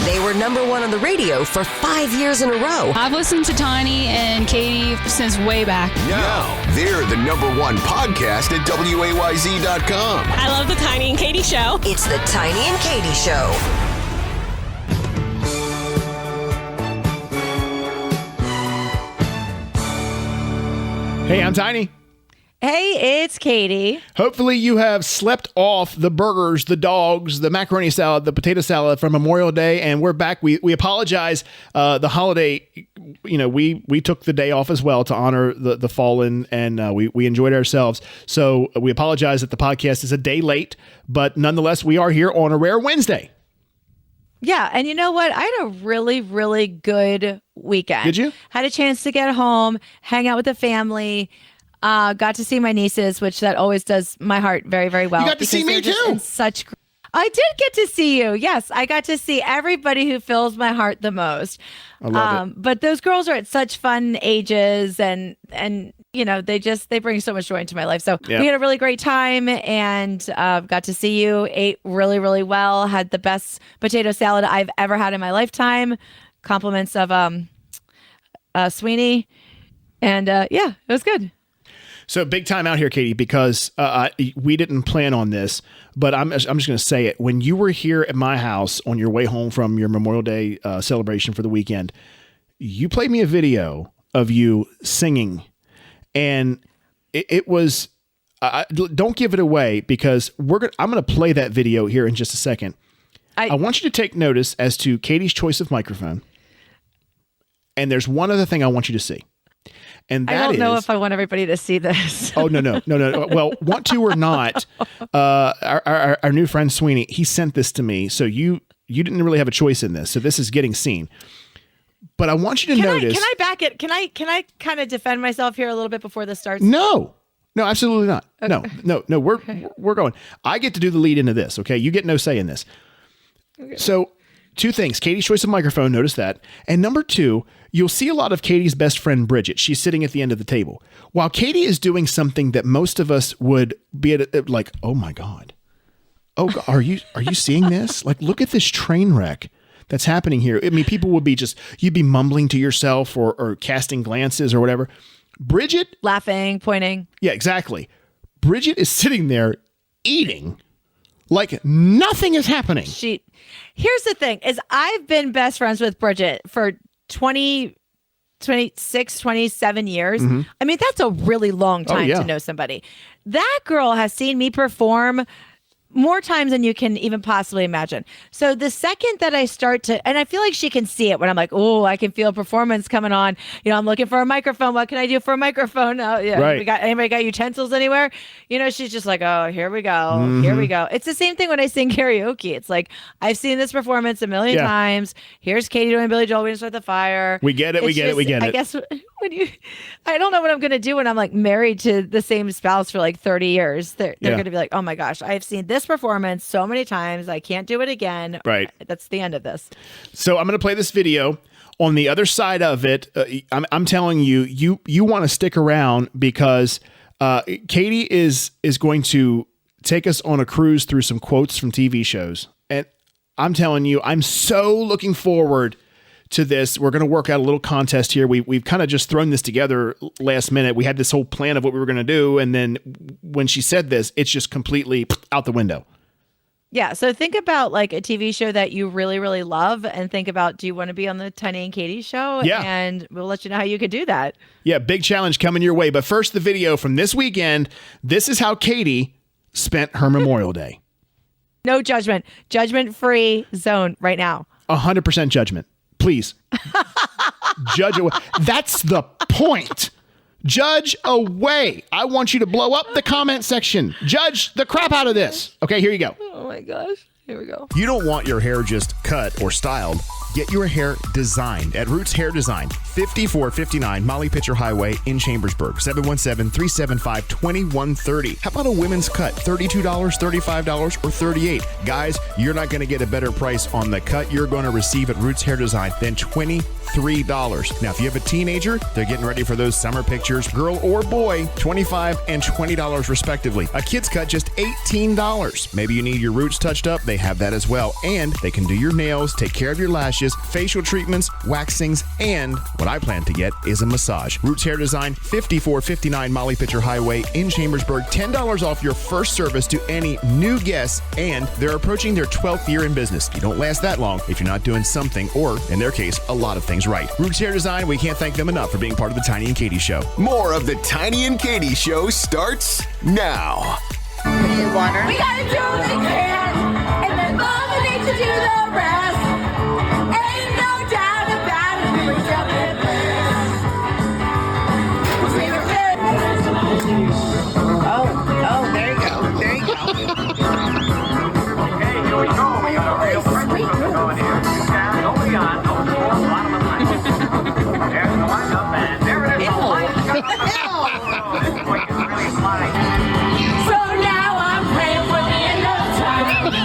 They were number one on the radio for 5 years in a row. I've listened to Tiny and Katy since way back. Now, they're the number one podcast at WAYZ.com. I love the Tiny and Katy Show. It's the Tiny and Katy Show. Hey, I'm Tiny. Hey, it's Katy. Hopefully you have slept off the burgers, the dogs, the macaroni salad, the potato salad from Memorial Day, and we're back. We apologize. The holiday, we took the day off as well to honor the fallen, and we enjoyed ourselves. So we apologize that the podcast is a day late, but nonetheless, we are here on a rare Wednesday. Yeah, and you know what? I had a really, really good weekend. Did you? Had a chance to get home, hang out with the family. Got to see my nieces, which that always does my heart very, very well. You got to see me too. I did get to see you. Yes, I got to see everybody who fills my heart the most. I love it. But those girls are at such fun ages, and they bring so much joy into my life. So we had a really great time, and got to see you. Ate really, really well. Had the best potato salad I've ever had in my lifetime. Compliments of Sweeney, and it was good. So big time out here, Katy, because we didn't plan on this, but I'm just going to say it. When you were here at my house on your way home from your Memorial Day celebration for the weekend, you played me a video of you singing, and it was. Don't give it away because I'm going to play that video here in just a second. I want you to take notice as to Katy's choice of microphone, and there's one other thing I want you to see. And that I don't know if I want everybody to see this. Oh, no. Well, want to or not, our new friend Sweeney, he sent this to me. So you didn't really have a choice in this. So this is getting seen. But I want you to notice. Can I back it? Can I kind of defend myself here a little bit before this starts? No, absolutely not. Okay. No. We're going. I get to do the lead into this. Okay. You get no say in this. Okay. So two things. Katy's choice of microphone. Notice that. And number two, you'll see a lot of Katy's best friend, Bridget. She's sitting at the end of the table. While Katy is doing something that most of us would be like, oh my God. Oh, God, are you seeing this? Like, look at this train wreck that's happening here. I mean, people would be you'd be mumbling to yourself or casting glances or whatever. Bridget. Laughing, pointing. Yeah, exactly. Bridget is sitting there eating like nothing is happening. Here's the thing is I've been best friends with Bridget for 26, 27 years. Mm-hmm. I mean, that's a really long time to know somebody. That girl has seen me perform more times than you can even possibly imagine. So the second that I start to, and I feel like she can see it when I'm like, oh, I can feel a performance coming on. I'm looking for a microphone. What can I do for a microphone? Oh, yeah. Right. Anybody got utensils anywhere? She's just like, oh, here we go. Mm-hmm. Here we go. It's the same thing when I sing karaoke. It's like, I've seen this performance a million times. Here's Katy doing Billy Joel, We Didn't Start the Fire. We get it. I guess I don't know what I'm going to do when I'm like married to the same spouse for like 30 years. They're going to be like, oh my gosh, I've seen this performance so many times. I can't do it again. Right. That's the end of this. So I'm going to play this video. On the other side of it, I'm telling you want to stick around because Katy is going to take us on a cruise through some quotes from TV shows. And I'm telling you, I'm so looking forward to this. We're going to work out a little contest here. We've kind of just thrown this together last minute. We had this whole plan of what we were going to do. And then when she said this, it's just completely out the window. Yeah. So think about like a TV show that you really, really love and think about, do you want to be on the Tiny and Katy show? Yeah. And we'll let you know how you could do that. Yeah. Big challenge coming your way. But first, the video from this weekend. This is how Katy spent her Memorial Day. No judgment. Judgment-free zone right now. 100% judgment. Please. Judge away. That's the point. Judge away. I want you to blow up the comment section. Judge the crap out of this. Okay, here you go. Oh my gosh. Here we go. You don't want your hair just cut or styled. Get your hair designed at Roots Hair Design, 5459 Molly Pitcher Highway in Chambersburg, 717-375-2130. How about a women's cut? $32, $35, or $38? Guys, you're not going to get a better price on the cut you're going to receive at Roots Hair Design than $23. Now, if you have a teenager, they're getting ready for those summer pictures, girl or boy, $25 and $20 respectively. A kid's cut, just $18. Maybe you need your roots touched up. They they have that as well. And they can do your nails, take care of your lashes, facial treatments, waxings, and what I plan to get is a massage. Roots Hair Design, 5459 Molly Pitcher Highway in Chambersburg. $10 off your first service to any new guests, and they're approaching their 12th year in business. You don't last that long if you're not doing something, or in their case, a lot of things right. Roots Hair Design, we can't thank them enough for being part of the Tiny and Katy Show. More of the Tiny and Katy Show starts now. We gotta do what we can, and then Mama needs to do the rest. Ain't no doubt about it, we were jumping first. We were good. Oh, there you go. There you go. Okay, here we go. We got a real principle going here. Down, only on, no floor, bottom of the lineup. There's the lineup, and there it is. The lineup. This boy is really flying. So now I'm praying for the end of time to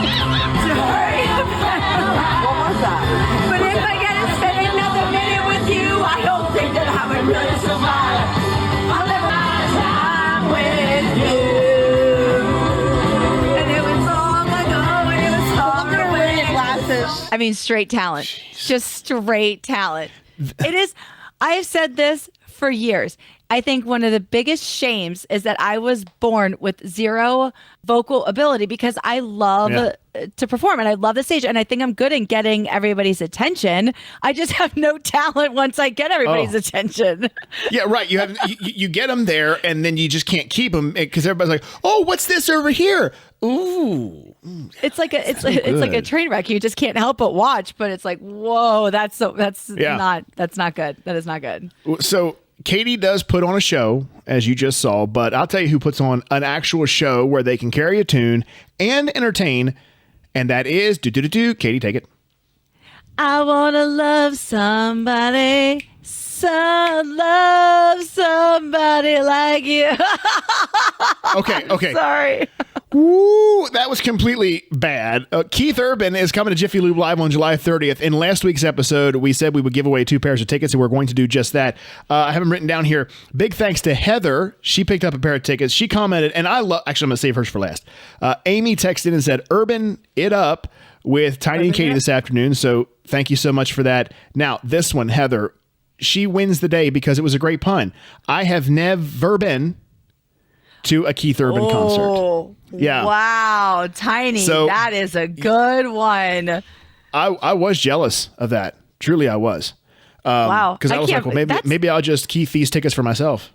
hurry up. What was that? But if I gotta spend another minute with you, I don't think that I would really survive. I'll live my time with you. And it was long ago, and it was far away. I mean, straight talent. Just straight talent. It is. I have said this for years. I think one of the biggest shames is that I was born with zero vocal ability because I love to perform and I love the stage and I think I'm good in getting everybody's attention. I just have no talent once I get everybody's attention. Yeah, right. You get them there and then you just can't keep them because everybody's like, "Oh, what's this over here?" Ooh. It's like a train wreck. You just can't help but watch, but it's like, "Whoa, that's not good. That is not good." So Katy does put on a show, as you just saw, but I'll tell you who puts on an actual show where they can carry a tune and entertain, and that is Katy, take it. I wanna love somebody, love somebody like you. Okay. Sorry. Ooh, that was completely bad. Keith Urban is coming to Jiffy Lube Live on July 30th. In last week's episode, we said we would give away 2 pairs of tickets, and we're going to do just that. I have them written down here. Big thanks to Heather. She picked up a pair of tickets. She commented, and actually, I'm going to save hers for last. Amy texted and said, "Urban it up with Tiny and Katy this afternoon." So thank you so much for that. Now, this one, Heather, she wins the day because it was a great pun. I have never been to a Keith Urban concert. Yeah. Wow, Tiny. So, that is a good one. I was jealous of that. Truly, I was. Wow. Because I was like, well, maybe I'll just keep these tickets for myself.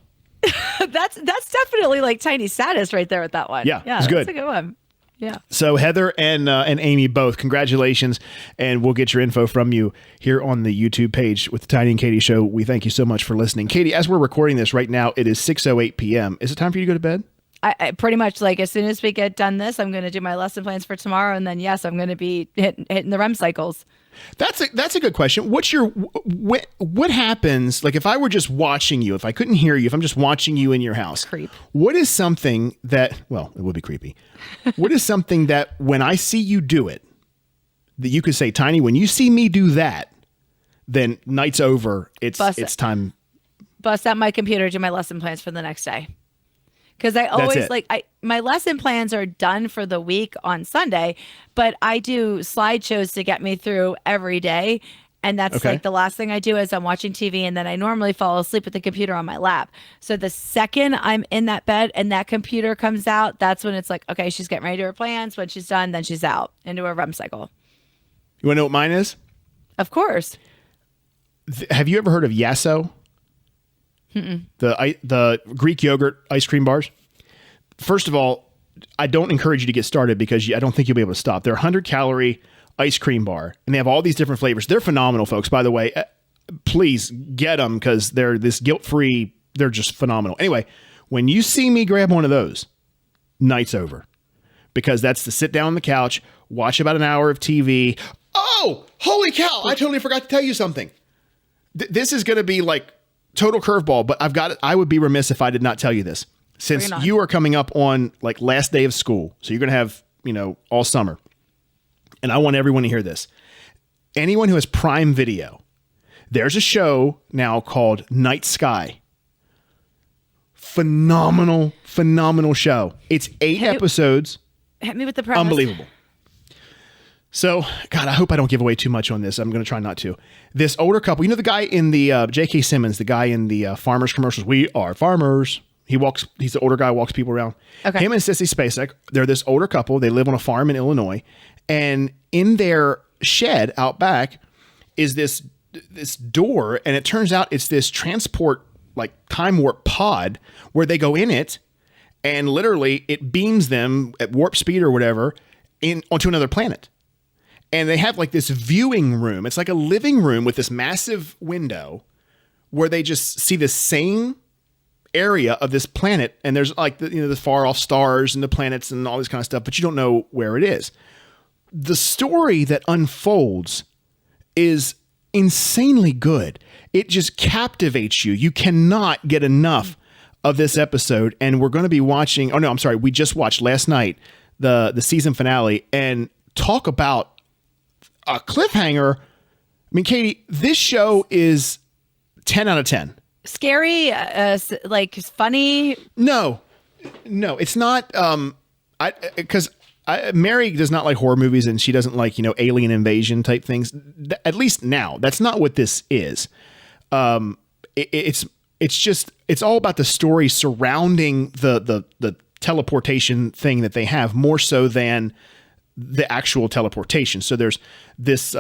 That's definitely like Tiny's status right there with that one. Yeah, it's good. That's a good one. Yeah. So Heather and Amy both, congratulations, and we'll get your info from you here on the YouTube page with the Tiny and Katy Show. We thank you so much for listening. Katy, as we're recording this right now, it is 6:08 p.m. Is it time for you to go to bed? I pretty much, like, as soon as we get done this, I'm going to do my lesson plans for tomorrow, and then yes, I'm going to be hitting the REM cycles. That's a good question. What happens, like, if I were just watching you, if I couldn't hear you, if I'm just watching you in your house? Creep. What is something that, well, it would be creepy. What is something that when I see you do it, that you could say, Tiny, when you see me do that, then night's over. It's time. Bust out my computer, do my lesson plans for the next day. Because I always my lesson plans are done for the week on Sunday, but I do slideshows to get me through every day. And that's like the last thing I do is I'm watching TV, and then I normally fall asleep with the computer on my lap. So the second I'm in that bed and that computer comes out, that's when it's like, okay, she's getting ready to do her plans. When she's done, then she's out into a REM cycle. You want to know what mine is? Of course. Have you ever heard of Yasso? The Greek yogurt ice cream bars. First of all, I don't encourage you to get started because I don't think you'll be able to stop. They're 100-calorie ice cream bar, and they have all these different flavors. They're phenomenal, folks. By the way, please get them because they're this guilt-free. They're just phenomenal. Anyway, when you see me grab one of those, night's over because that's to sit down on the couch, watch about an hour of TV. Oh, holy cow! I totally forgot to tell you something. This is going to be like total curveball, but I would be remiss if I did not tell you this. Since you are coming up on like last day of school, so you're going to have, all summer. And I want everyone to hear this. Anyone who has Prime Video, there's a show now called Night Sky. Phenomenal show. It's 8 episodes. Hit me with the premise. Unbelievable. So, God, I hope I don't give away too much on this. I'm going to try not to. This older couple, you know the guy in the J.K. Simmons, the guy in the farmers commercials, we are farmers. He's the older guy, walks people around. Okay. Him and Sissy Spacek, they're this older couple. They live on a farm in Illinois. And in their shed out back is this door. And it turns out it's this transport, like time warp pod where they go in it. And literally it beams them at warp speed or whatever onto another planet. And they have like this viewing room. It's like a living room with this massive window where they just see the same area of this planet. And there's like the far off stars and the planets and all this kind of stuff, but you don't know where it is. The story that unfolds is insanely good. It just captivates you. You cannot get enough of this episode. And we're going to be watching. Oh no, I'm sorry. We just watched last night the season finale, and talk about a cliffhanger. I mean, Katie, this show is 10 out of 10. Scary, like funny. No, it's not. Because Mary does not like horror movies, and she doesn't like, alien invasion type things. At least now, that's not what this is. It's all about the story surrounding the teleportation thing that they have, more so than the actual teleportation. So there's this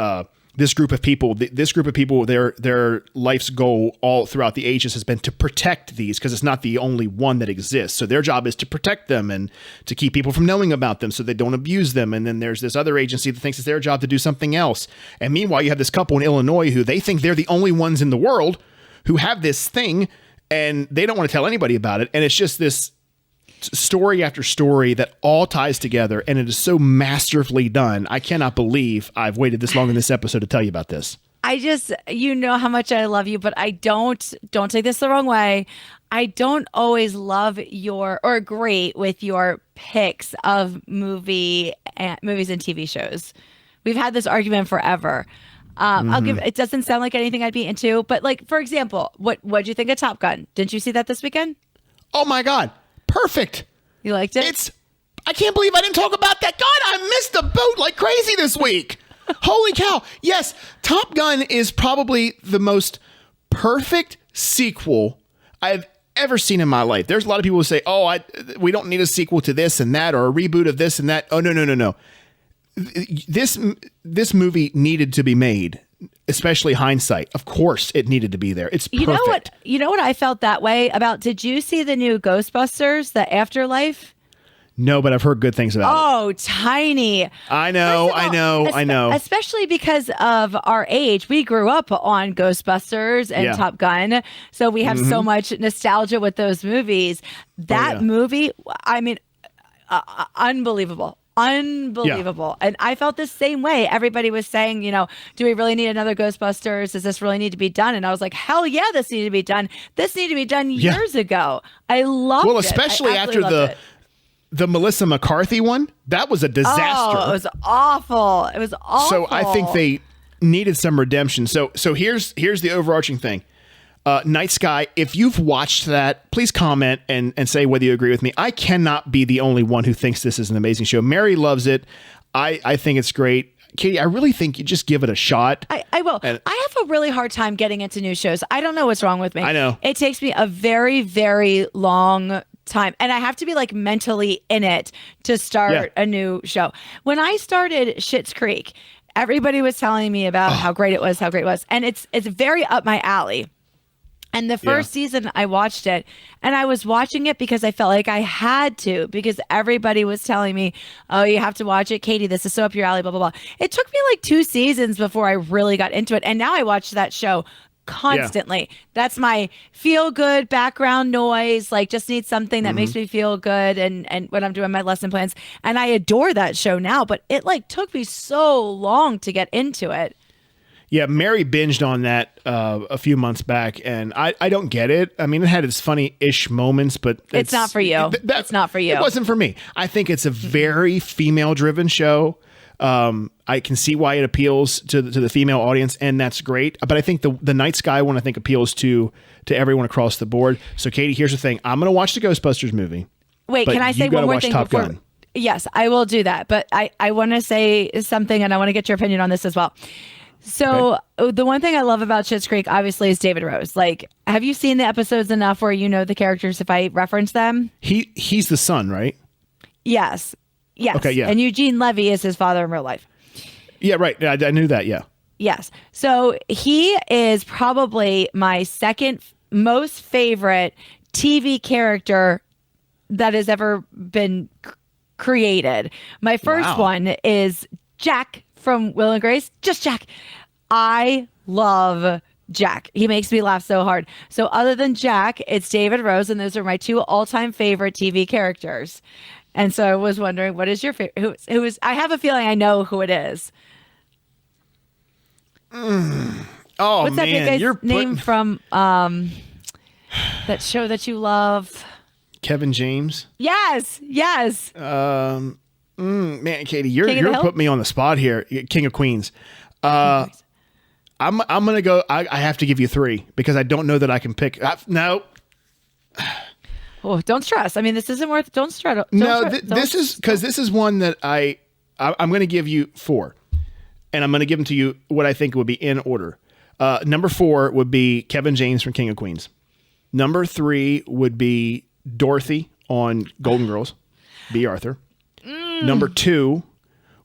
group of people. This group of people, their life's goal all throughout the ages has been to protect these, because it's not the only one that exists. So their job is to protect them and to keep people from knowing about them so they don't abuse them. And then there's this other agency that thinks it's their job to do something else. And meanwhile, you have this couple in Illinois who they think they're the only ones in the world who have this thing, and they don't want to tell anybody about it. And it's just this story after story that all ties together, and it is so masterfully done. I cannot believe I've waited this long in this episode to tell you about this. I just, you know how much I love you, but I don't take this the wrong way. I don't always love or agree with your picks of movies and TV shows. We've had this argument forever. It doesn't sound like anything I'd be into, but like, for example, what'd you think of Top Gun? Didn't you see that this weekend? Oh my God. Perfect. You liked it? I can't believe I didn't talk about that. God, I missed the boat like crazy this week. Holy cow. Yes, Top Gun is probably the most perfect sequel I've ever seen in my life. There's a lot of people who say, we don't need a sequel to this and that, or a reboot of this and that. Oh, no. This movie needed to be made. Especially hindsight. Of course it needed to be there. It's perfect. You know what I felt that way about? Did you see the new Ghostbusters, the Afterlife? No, but I've heard good things about it. Oh, Tiny. I know. Especially because of our age. We grew up on Ghostbusters and Top Gun. So we have so much nostalgia with those movies. That movie, I mean, unbelievable. Unbelievable. Yeah. And I felt the same way. Everybody was saying, do we really need another Ghostbusters? Does this really need to be done? And I was like, hell yeah, this needed to be done. This needed to be done years ago. I loved it. Well, especially after the Melissa McCarthy one. That was a disaster. Oh, it was awful. It was awful. So I think they needed some redemption. So here's the overarching thing. Night Sky, if you've watched that, please comment and say whether you agree with me. I cannot be the only one who thinks this is an amazing show. Mary loves it. I think it's great. Katie, I really think you just give it a shot. I will. I have a really hard time getting into new shows. I don't know what's wrong with me. I know. It takes me a very, very long time, and I have to be like mentally in it to start a new show. When I started Schitt's Creek, everybody was telling me about how great it was, and it's very up my alley. And the first season I watched it, and I was watching it because I felt like I had to, because everybody was telling me, oh, you have to watch it. Katie, this is so up your alley, blah, blah, blah. It took me like 2 seasons before I really got into it. And now I watch that show constantly. That's my feel good background noise. Like, just need something that makes me feel good. And when I'm doing my lesson plans, and I adore that show now, but it like took me so long to get into it. Yeah, Mary binged on that a few months back, and I don't get it. I mean, it had its funny-ish moments, but it's not for you. It's not for you. It wasn't for me. I think it's a very female-driven show. I can see why it appeals to the female audience, and that's great. But I think the Night Sky one, I think, appeals to everyone across the board. So, Katie, here's the thing. I'm going to watch the Ghostbusters movie. Wait, can I say one more thing Top Gun. Yes, I will do that. But I want to say something, and I want to get your opinion on this as well. So the one thing I love about Schitt's Creek, obviously, is David Rose. Like, have you seen the episodes enough where you know the characters if I reference them? He's the son, right? Yes. Yes. Okay, yeah. And Eugene Levy is his father in real life. Yeah, right. I knew that, yeah. Yes. So he is probably my second most favorite TV character that has ever been created. My first one is Jack from Will and Grace. Just Jack. I love Jack. He makes me laugh so hard. So other than Jack, it's David Rose, and those are my two all-time favorite TV characters. And so I was wondering, what is your favorite? Who is? I have a feeling I know who it is. Oh, what's that big guy's name from that show that you love? Kevin James. Yes. Man, Katie, you're putting me on the spot here. King of Queens. I'm gonna go. I have to give you 3 because I don't know that I can pick. No. Oh, don't stress. I mean, this isn't worth. Don't stress. This is because this is one that I'm going to give you 4, and I'm going to give them to you what I think would be in order. Number 4 would be Kevin James from King of Queens. Number 3 would be Dorothy on Golden Girls. B. Arthur. Number 2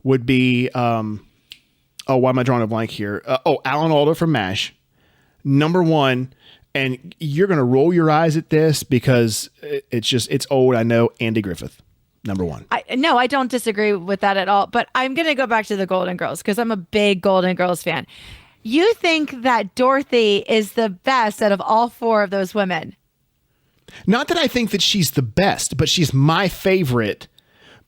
would be why am I drawing a blank here? Alan Alda from MASH. Number 1. And you're going to roll your eyes at this because it's old. I know. Andy Griffith, number 1. No, I don't disagree with that at all. But I'm going to go back to the Golden Girls because I'm a big Golden Girls fan. You think that Dorothy is the best out of all 4 of those women? Not that I think that she's the best, but she's my favorite.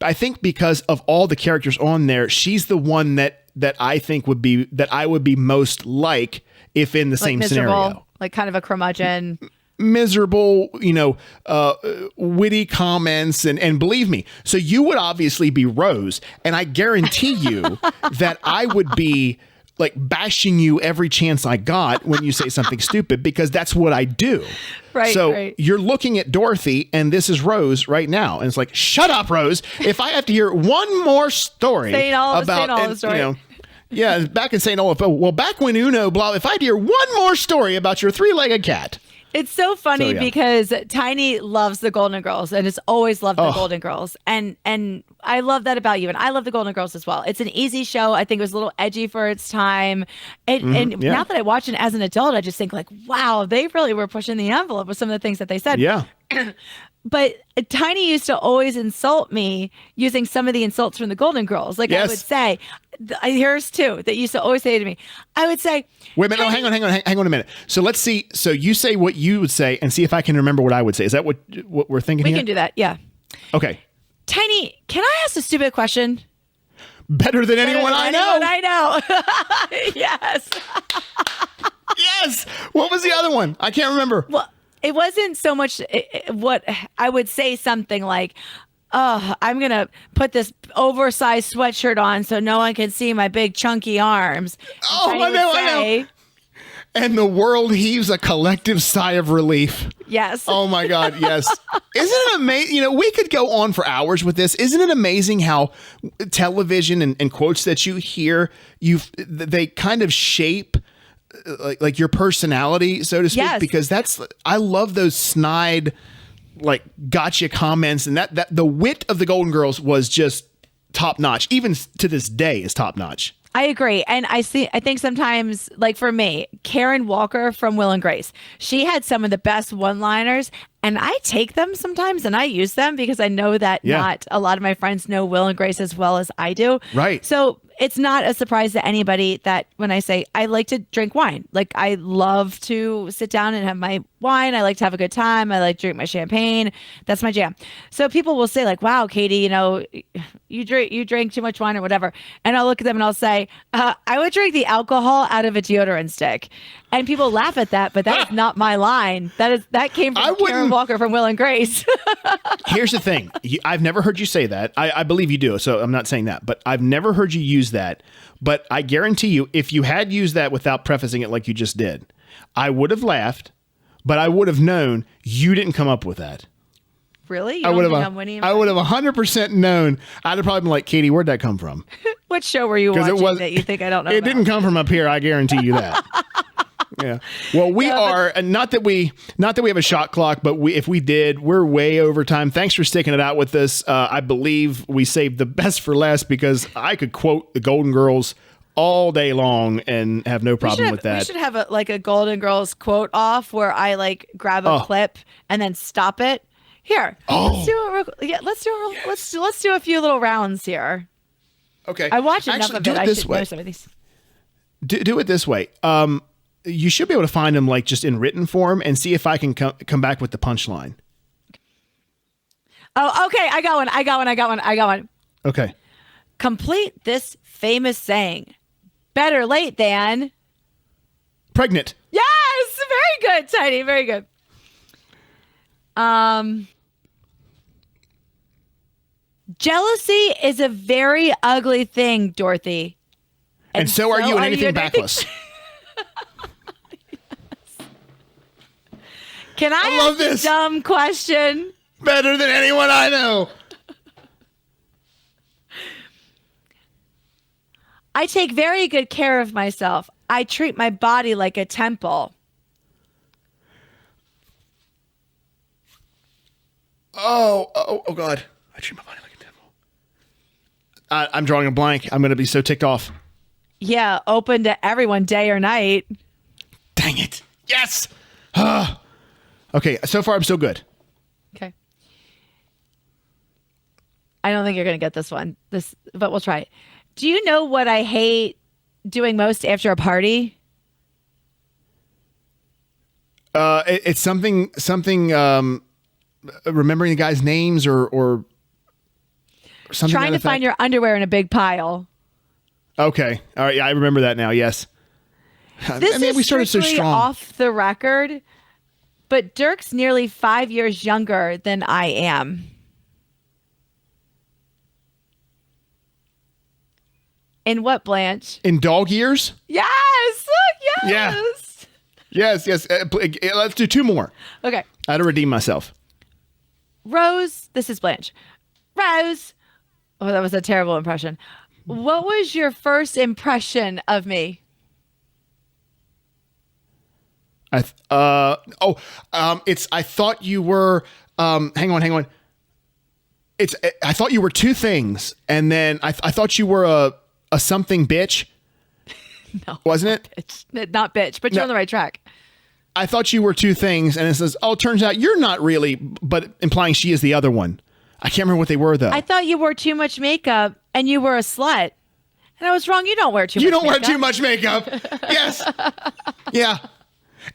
I think because of all the characters on there, she's the one that I think would be that I would be most like if in the same scenario. Like kind of a curmudgeon. Miserable, witty comments. And believe me, so you would obviously be Rose. And I guarantee you that I would be like bashing you every chance I got when you say something stupid because that's what I do. Right. So you're looking at Dorothy and this is Rose right now. And it's like, shut up, Rose. If I have to hear one more story yeah, back in St. Olaf. Well, back when Uno, blah, if I'd hear one more story about your 3-legged cat. It's so funny because Tiny loves the Golden Girls and has always loved the Golden Girls. And I love that about you. And I love the Golden Girls as well. It's an easy show. I think it was a little edgy for its time. Now that I watch it as an adult, I just think like, wow, they really were pushing the envelope with some of the things that they said. Yeah. But Tiny used to always insult me using some of the insults from the Golden Girls. Like I would say, here's 2 that used to always say to me. I would say, wait a minute. No, hang on a minute. So let's see. So you say what you would say and see if I can remember what I would say. Is that what we're thinking here? We can do that. Yeah. Okay. Tiny, can I ask a stupid question? Better than anyone I know. I know. Yes. Yes. What was the other one? I can't remember. Well, it wasn't so much what I would say something like, oh, I'm going to put this oversized sweatshirt on so no one can see my big chunky arms. I know. And the world heaves a collective sigh of relief. Yes. Oh my God. Yes. Isn't it amazing? We could go on for hours with this. Isn't it amazing how television and quotes that you hear, they kind of shape like your personality, so to speak, because I love those snide, like gotcha comments, and that the wit of the Golden Girls was just top notch. Even to this day is top notch. I agree. And I think sometimes, like for me, Karen Walker from Will and Grace, she had some of the best one-liners, and I take them sometimes and I use them because I know that not a lot of my friends know Will and Grace as well as I do. Right. So it's not a surprise to anybody that when I say I like to drink wine, like I love to sit down and have my wine. I like to have a good time. I like to drink my champagne. That's my jam. So people will say like, wow, Katie, you drink too much wine or whatever. And I'll look at them and I'll say, I would drink the alcohol out of a deodorant stick. And people laugh at that, but that is not my line. That came from Karen Walker from Will and Grace. Here's the thing. I've never heard you say that. I believe you do, so I'm not saying that. But I've never heard you use that. But I guarantee you, if you had used that without prefacing it like you just did, I would have laughed, but I would have known you didn't come up with that. Really? You I don't would think have. I'm winning? I would have 100% known. I'd have probably been like, Katie, where'd that come from? What show were you watching that you think I don't know? It didn't come from up here. I guarantee you that. Yeah. Well, we are not that we have a shot clock, but if we did, we're way over time. Thanks for sticking it out with us. I believe we saved the best for last because I could quote the Golden Girls all day long and have no problem with that. We should have a Golden Girls quote off where I grab a clip and then stop it. Here, let's do it. Let's do a few little rounds here. Okay. I watch enough of it. I should know some of these. Do it this way. You should be able to find them just in written form and see if I can come back with the punchline. Oh, okay. I got one. Okay. Complete this famous saying. Better late than pregnant. Yes, very good, Tiny. Very good. Jealousy is a very ugly thing, Dorothy. And so are you in anything backless. Can I love ask this. a dumb question? Better than anyone I know. I take very good care of myself. I treat my body like a temple. Oh, God. I treat my body like a temple. I'm drawing a blank. I'm going to be so ticked off. Yeah, open to everyone day or night. Dang it. Yes. Okay, so far I'm so good. Okay. I don't think you're going to get this one. But we'll try it. Do you know what I hate doing most after a party? It's something remembering the guys' names or something. Trying to find your underwear in a big pile. Okay. All right. Yeah, I remember that now. Yes. This is we started so strictly strong. off the record, but Dirk's nearly 5 years younger than I am. In what, Blanche? In dog years? Yes. Yes. Yeah. Yes. Let's do two more. Okay. I had to redeem myself. Rose, this is Blanche. Rose. Oh, that was a terrible impression. What was your first impression of me? I thought you were hang on. I thought you were two things, and then I thought you were a something bitch. No. Wasn't it? Bitch. Not bitch, but you're on the right track. I thought you were two things, and it says, oh, it turns out you're not really, but implying she is the other one. I can't remember what they were, though. I thought you wore too much makeup and you were a slut. And I was wrong. You don't wear too much makeup. You don't wear too much makeup. Yes. Yeah.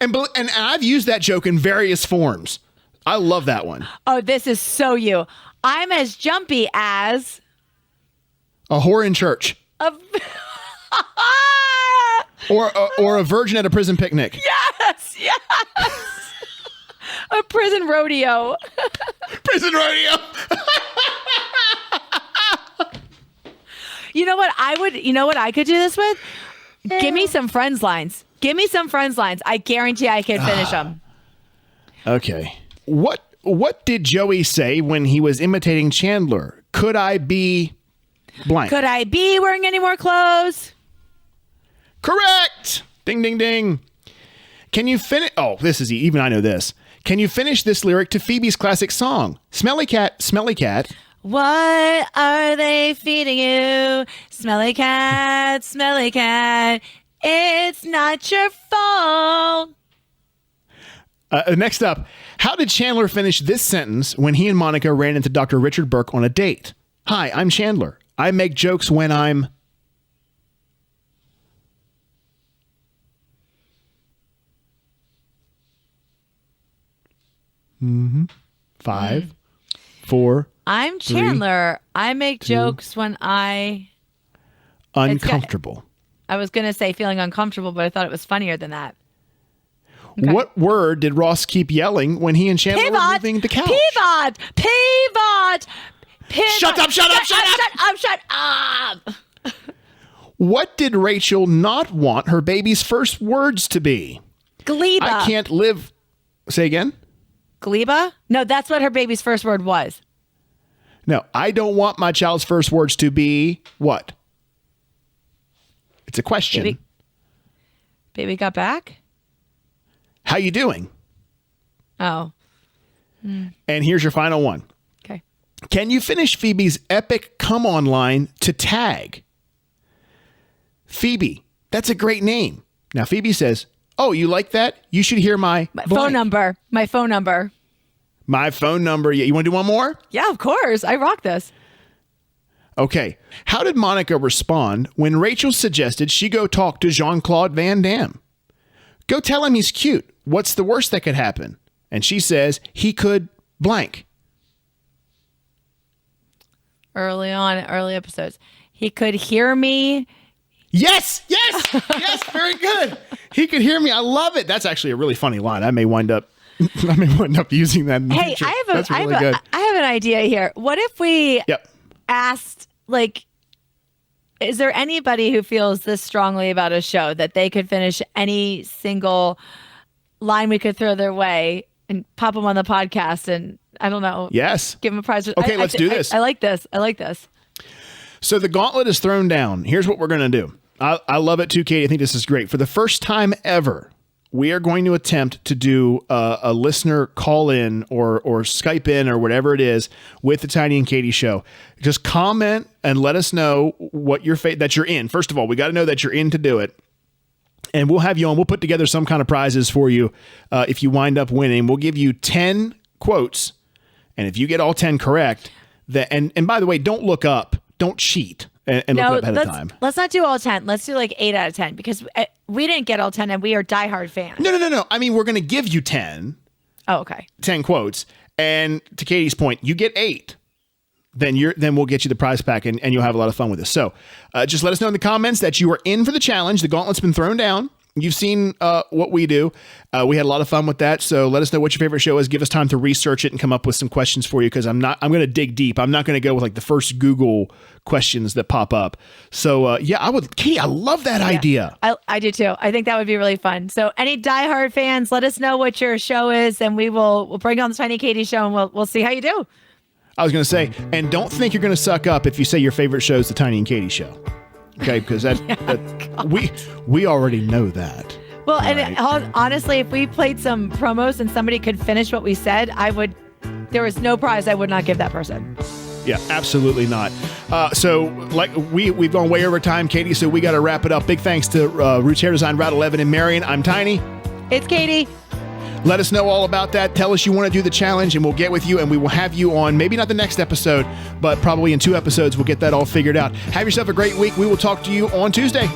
And I've used that joke in various forms. I love that one. Oh, this is so you. I'm as jumpy as a whore in church. Or a virgin at a prison picnic. Yes. A prison rodeo. Prison rodeo. You know what I could do this with? Give me some friends lines. I guarantee I can finish them. Okay. What did Joey say when he was imitating Chandler? Could I be blank? Could I be wearing any more clothes? Correct. Ding, ding, ding. Can you finish? Oh, this is even I know this. Can you finish this lyric to Phoebe's classic song? Smelly cat, smelly cat. What are they feeding you? Smelly cat, smelly cat. It's not your fault. Next up, how did Chandler finish this sentence when he and Monica ran into Dr. Richard Burke on a date? Hi, I'm Chandler. I make jokes when I'm... Mm-hmm. 5, 4. I'm Chandler. 3, I make 2, jokes when I... Uncomfortable. I was going to say feeling uncomfortable, but I thought it was funnier than that. Okay. What word did Ross keep yelling when he and Chandler were moving the couch? Pivot. Shut up. What did Rachel not want her baby's first words to be? Gleba. I can't live. Say again? Gleba? No, that's what her baby's first word was. No, I don't want my child's first words to be what? It's a question. Baby got back? How you doing? Oh. And here's your final one. Okay. Can you finish Phoebe's epic come on line to tag? Phoebe, that's a great name. Now Phoebe says, oh, you like that? You should hear my phone number. My phone number. My phone number. Yeah, you want to do one more? Yeah, of course. I rock this. Okay. How did Monica respond when Rachel suggested she go talk to Jean-Claude Van Damme? Go tell him he's cute. What's the worst that could happen? And she says he could blank. Early episodes. He could hear me. Yes. Very good. He could hear me. I love it. That's actually a really funny line. I may wind up using that in the future. I have an idea here. What if we asked, like, is there anybody who feels this strongly about a show that they could finish any single line we could throw their way and pop them on the podcast and, I don't know. Yes. Give them a prize. Okay, let's do this. I like this. So the gauntlet is thrown down. Here's what we're going to do. I love it too, Katie. I think this is great. For the first time ever, we are going to attempt to do a listener call in or Skype in or whatever it is with the Tiny and Katy show. Just comment and let us know what that you're in. First of all, we got to know that you're in to do it. And we'll have you on. We'll put together some kind of prizes for you. If you wind up winning, we'll give you 10 quotes. And if you get all 10 correct, and by the way, don't look up. Don't cheat and look it up ahead of time. Let's not do all 10. Let's do like 8 out of 10 because we didn't get all 10 and we are diehard fans. No. I mean, we're going to give you 10. Oh, okay. 10 quotes. And to Katie's point, you get 8. Then we'll get you the prize pack and you'll have a lot of fun with us. So just let us know in the comments that you are in for the challenge. The gauntlet's been thrown down. You've seen what we do. We had a lot of fun with that. So let us know what your favorite show is. Give us time to research it and come up with some questions for you because I'm going to dig deep. I'm not going to go with like the first Google questions that pop up. So Katie, I love that idea. I do too. I think that would be really fun. So any diehard fans, let us know what your show is and we'll bring on the Tiny Katy show and we'll see how you do. I was going to say, and don't think you're going to suck up if you say your favorite show is the Tiny and Katy show. Okay, because we already know that. Well, right? And honestly, if we played some promos and somebody could finish what we said, there was no prize I would not give that person. Yeah, absolutely not. So like we've gone way over time, Katy, so we got to wrap it up. Big thanks to Roots Hair Design, Route 11 in Marion. I'm Tiny. It's Katy. Let us know all about that. Tell us you want to do the challenge and we'll get with you and we will have you on, maybe not the next episode, but probably in 2 episodes, we'll get that all figured out. Have yourself a great week. We will talk to you on Tuesday.